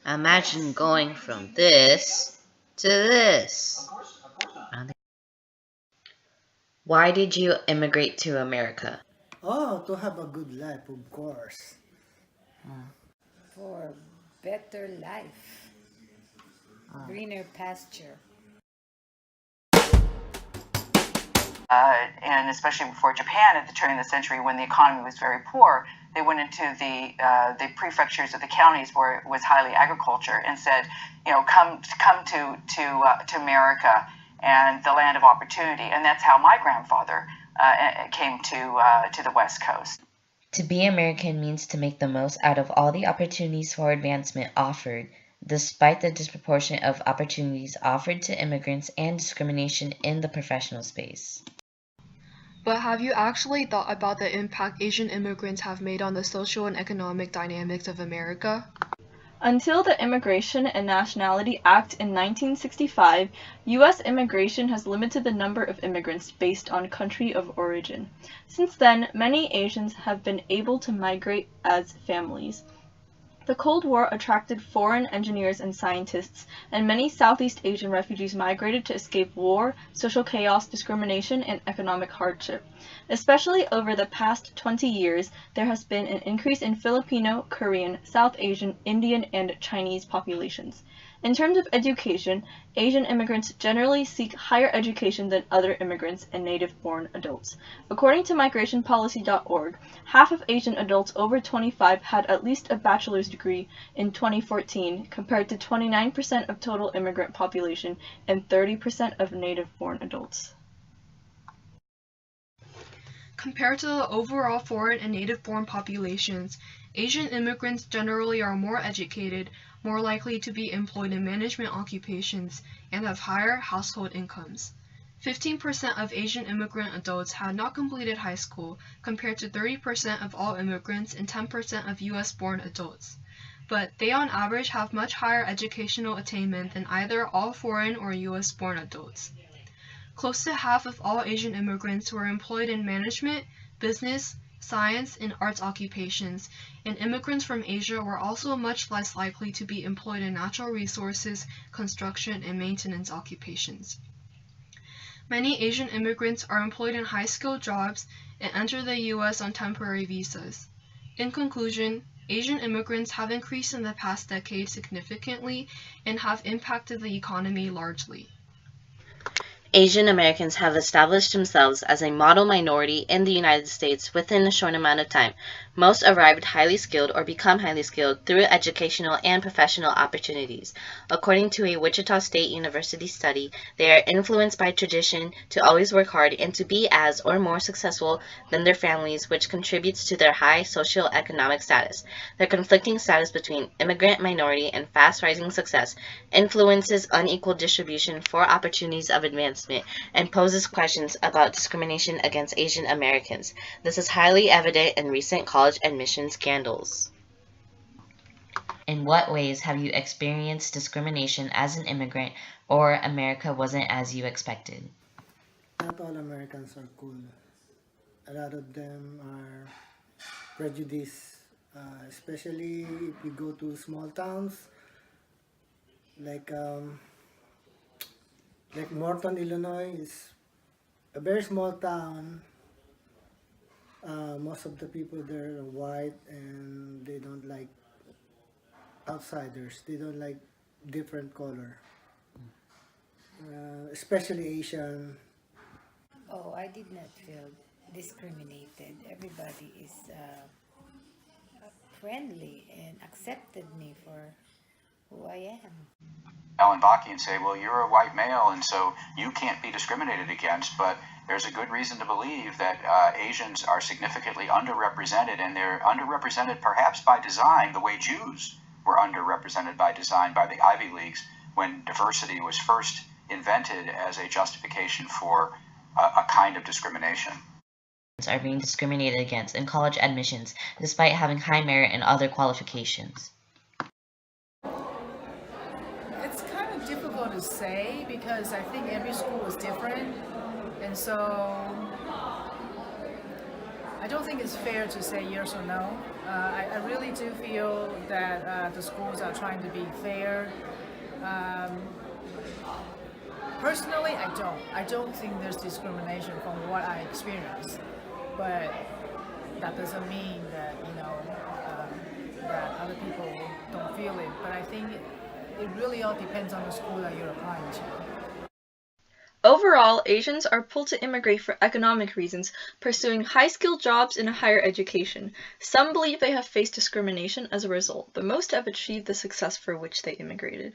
Imagine going from this to this. Why did you immigrate to America? Oh, to have a good life, of course. For better life, greener pasture. And especially for Japan at the turn of the century, when the economy was very poor, they went into the prefectures of the counties where it was highly agriculture and said, come to America and the land of opportunity, and that's how my grandfather came to the West Coast. To be American means to make the most out of all the opportunities for advancement offered, despite the disproportion of opportunities offered to immigrants and discrimination in the professional space. But have you actually thought about the impact Asian immigrants have made on the social and economic dynamics of America? Until the Immigration and Nationality Act in 1965, U.S. immigration has limited the number of immigrants based on country of origin. Since then, many Asians have been able to migrate as families. The Cold War attracted foreign engineers and scientists, and many Southeast Asian refugees migrated to escape war, social chaos, discrimination, and economic hardship. Especially over the past 20 years, there has been an increase in Filipino, Korean, South Asian, Indian, and Chinese populations. In terms of education, Asian immigrants generally seek higher education than other immigrants and native-born adults. According to migrationpolicy.org, half of Asian adults over 25 had at least a bachelor's degree in 2014, compared to 29% of total immigrant population and 30% of native-born adults. Compared to the overall foreign and native-born populations, Asian immigrants generally are more educated, more likely to be employed in management occupations, and have higher household incomes. 15% of Asian immigrant adults had not completed high school, compared to 30% of all immigrants and 10% of US-born adults. But they on average have much higher educational attainment than either all foreign or US-born adults. Close to half of all Asian immigrants were employed in management, business, science, and arts occupations, and immigrants from Asia were also much less likely to be employed in natural resources, construction, and maintenance occupations. Many Asian immigrants are employed in high-skilled jobs and enter the U.S. on temporary visas. In conclusion, Asian immigrants have increased in the past decade significantly and have impacted the economy largely. Asian Americans have established themselves as a model minority in the United States within a short amount of time. Most arrived highly skilled or become highly skilled through educational and professional opportunities. According to a Wichita State University study, they are influenced by tradition to always work hard and to be as or more successful than their families, which contributes to their high socioeconomic status. The conflicting status between immigrant minority and fast-rising success influences unequal distribution for opportunities of advancement and poses questions about discrimination against Asian Americans. This is highly evident in recent college admission scandals. In what ways have you experienced discrimination as an immigrant, or America wasn't as you expected? Not all Americans are cool. A lot of them are prejudiced, especially if you go to small towns like um, like Morton, Illinois is a very small town. Most of the people there are white and they don't like outsiders. They don't like different color, especially Asian. Oh, I did not feel discriminated. Everybody is friendly and accepted me for who I am. Alan Baki and say, well, you're a white male, and so you can't be discriminated against, but there's a good reason to believe that Asians are significantly underrepresented, and they're underrepresented perhaps by design, the way Jews were underrepresented by design by the Ivy Leagues when diversity was first invented as a justification for a kind of discrimination. Are being discriminated against in college admissions despite having high merit and other qualifications. It's kind of difficult to say because I think every school is different, and so I don't think it's fair to say yes or no. I really do feel that the schools are trying to be fair. Personally, I don't think there's discrimination from what I experienced, but that doesn't mean that that other people don't feel it. But I think it really all depends on the school that you're applying to. Overall, Asians are pulled to immigrate for economic reasons, pursuing high-skilled jobs in a higher education. Some believe they have faced discrimination as a result, but most have achieved the success for which they immigrated.